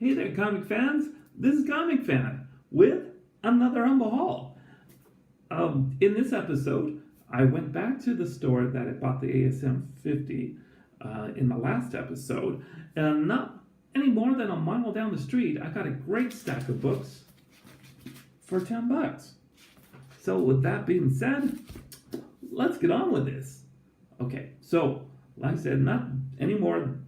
Hey there, comic fans. This is Comicfan with another Humble Haul. In this episode, I went back to the store that I bought the ASM 50 in the last episode, and not any more than a mile down the street, I got a great stack of books for $10. So, with that being said, let's get on with this. Okay, so like I said, not any more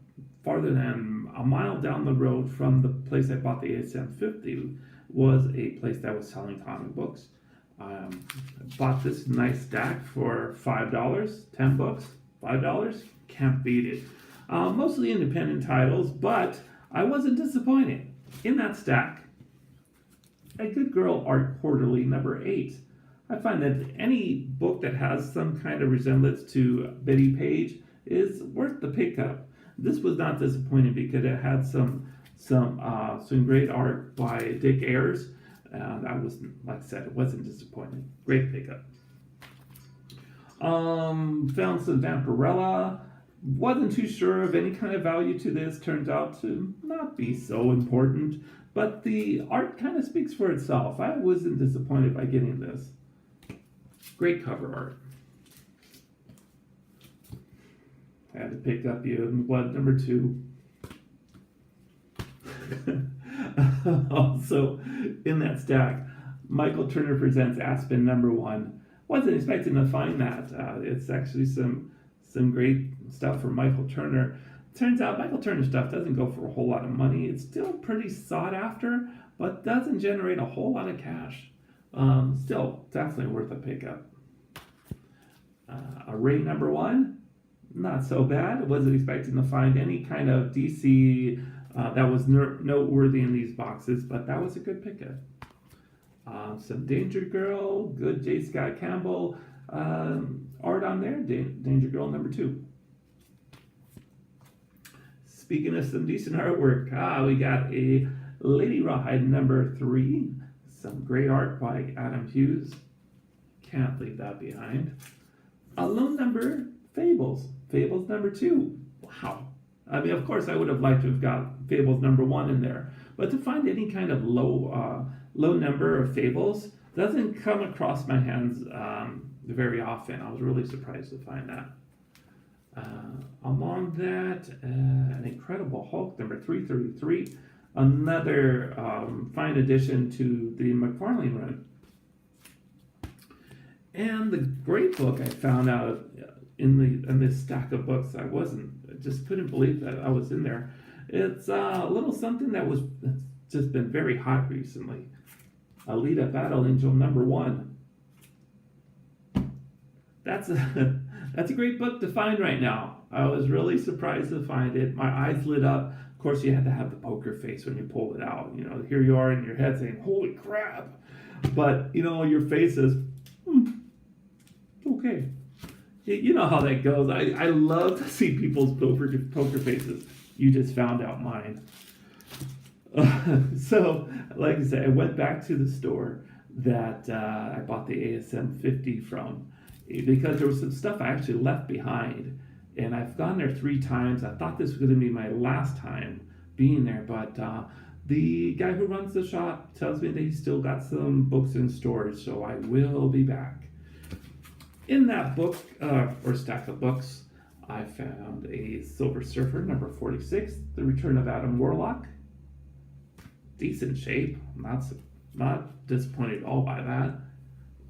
farther than a mile down the road from the place I bought the ASM 50 was a place that was selling comic books. Bought this nice stack for $5, 10 books, $5, can't beat it. Mostly independent titles, but I wasn't disappointed. In that stack, A Good Girl Art Quarterly number 8. I find that any book that has some kind of resemblance to Betty Page is worth the pickup. This was not disappointing because it had some great art by Dick Ayers. I was, like I said, it wasn't disappointing. Great pickup. Found some Vampirella. Wasn't too sure of any kind of value to this. Turns out to not be so important. But the art kind of speaks for itself. I wasn't disappointed by getting this. Great cover art. I had to pick up You in Blood number 2. Also, in that stack, Michael Turner Presents Aspen number 1. Wasn't expecting to find that. It's actually some great stuff for Michael Turner. Turns out Michael Turner stuff doesn't go for a whole lot of money. It's still pretty sought after, but doesn't generate a whole lot of cash. Still, definitely worth a pickup. Array number 1. Not so bad. Wasn't expecting to find any kind of DC that was noteworthy in these boxes, but that was a good pickup. Some Danger Girl, good J. Scott Campbell art on there. Danger Girl number 2. Speaking of some decent artwork, we got a Lady Rawhide number 3. Some great art by Adam Hughes. Can't leave that behind. A low number Fables. Fables number 2. Wow. I mean, of course, I would have liked to have got Fables number 1 in there, but to find any kind of low number of Fables doesn't come across my hands very often. I was really surprised to find that. Among that, an Incredible Hulk number 333, another fine addition to the McFarlane run. And the great book I found out in this stack of books, I just couldn't believe that I was in there. It's a little something that's just been very hot recently. Alita Battle Angel number 1. That's a great book to find right now. I was really surprised to find it. My eyes lit up. Of course, you had to have the poker face when you pulled it out. You know, here you are in your head saying, "Holy crap!" But you know, your face is okay. You know how that goes. I love to see people's poker faces. You just found out mine. So, like I said, I went back to the store that I bought the ASM 50 from because there was some stuff I actually left behind. And I've gone there 3 times. I thought this was going to be my last time being there, but the guy who runs the shop tells me that he's still got some books in storage, so I will be back. In that book, or stack of books, I found a Silver Surfer, number 46, The Return of Adam Warlock. Decent shape, not disappointed at all by that.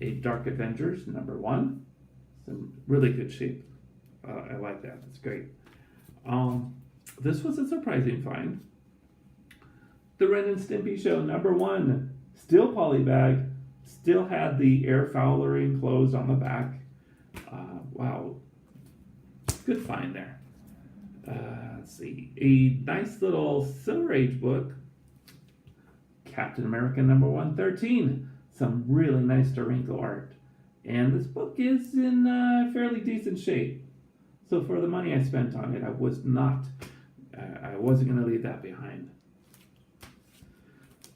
A Dark Avengers, number 1. Some really good shape. I like that, it's great. This was a surprising find. The Ren and Stimpy Show, number 1. Still polybag, still had the air Fowler enclosed on the back. Wow, good find there. Let's see, a nice little Silver Age book, Captain America number 113. Some really nice Durango art, and this book is in fairly decent shape. So for the money I spent on it, I wasn't going to leave that behind.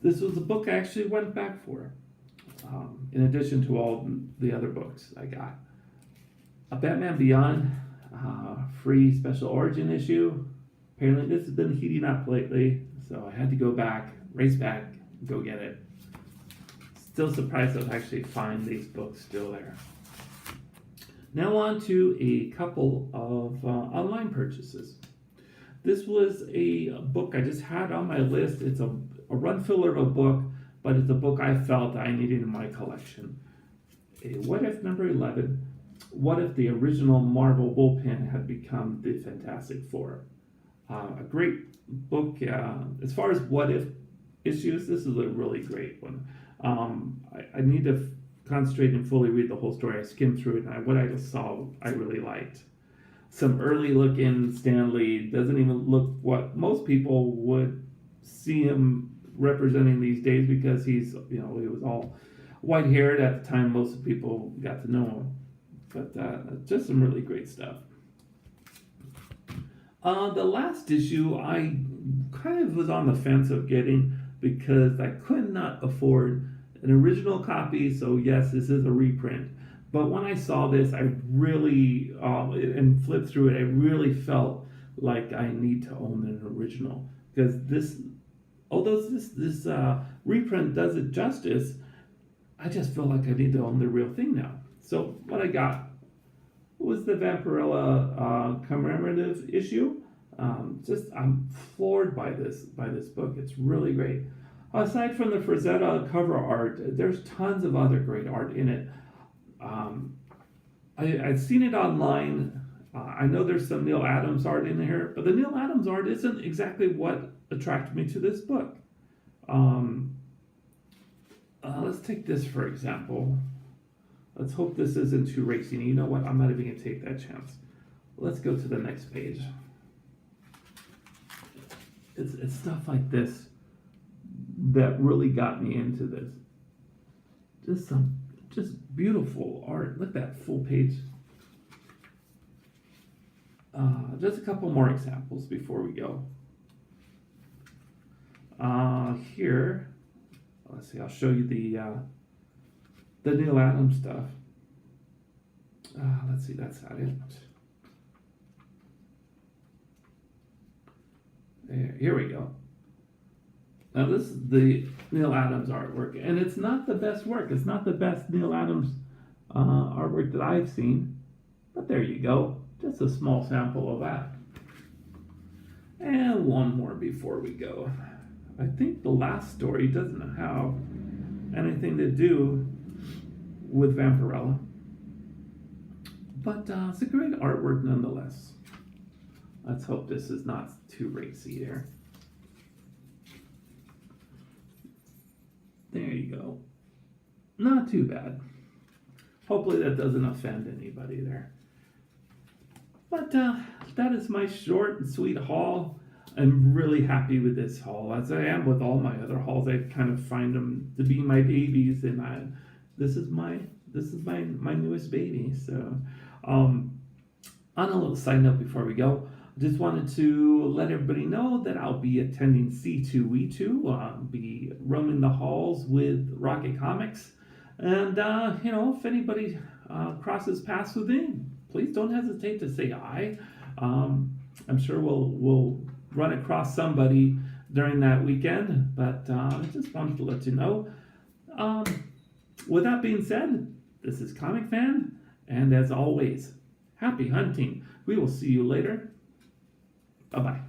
This was a book I actually went back for, in addition to all the other books I got. A Batman Beyond free special origin issue. Apparently this has been heating up lately, so I had to race back, go get it. Still surprised that I actually find these books still there. Now on to a couple of online purchases. This was a book I just had on my list. It's a run filler of a book, but it's a book I felt I needed in my collection. What If number 11, what if the original Marvel bullpen had become the Fantastic Four? A great book. As far as what if issues, this is a really great one. I need to concentrate and fully read the whole story. I skimmed through it, and what I just saw, I really liked. Some early look in Stan Lee doesn't even look what most people would see him representing these days, because he was all white haired at the time most people got to know him. But just some really great stuff. The last issue I kind of was on the fence of getting, because I could not afford an original copy. So yes, this is a reprint. But when I saw this, I really, and flipped through it, I really felt like I need to own an original. Because this, although this reprint does it justice, I just feel like I need to own the real thing now. So what I got was the Vampirella commemorative issue. I'm floored by this book. It's really great. Aside from the Frazetta cover art, there's tons of other great art in it. I've seen it online. I know there's some Neil Adams art in here, but the Neil Adams art isn't exactly what attracted me to this book. Let's take this for example. Let's hope this isn't too racy. You know what? I'm not even going to take that chance. Let's go to the next page. It's stuff like this that really got me into this. Just beautiful art. Look at that full page. Just a couple more examples before we go. Here, let's see. I'll show you the Neil Adams stuff. Let's see. That's not it. Here we go. Now this is the Neil Adams artwork, and it's not the best work. It's not the best Neil Adams artwork that I've seen, but there you go. Just a small sample of that. And one more before we go. I think the last story doesn't have anything to do with Vampirella, but it's a great artwork nonetheless. Let's hope this is not too racy there. There you go. Not too bad. Hopefully that doesn't offend anybody there. But that is my short and sweet haul. I'm really happy with this haul, as I am with all my other hauls. I kind of find them to be my babies, and this is my newest baby. So, on a little side note before we go, I just wanted to let everybody know that I'll be attending C2E2, be roaming the halls with Rocket Comics, and if anybody crosses paths with me, please don't hesitate to say hi. I'm sure we'll run across somebody during that weekend, but I just wanted to let you know. With that being said, this is Comicfan, and as always, happy hunting. We will see you later. Bye-bye.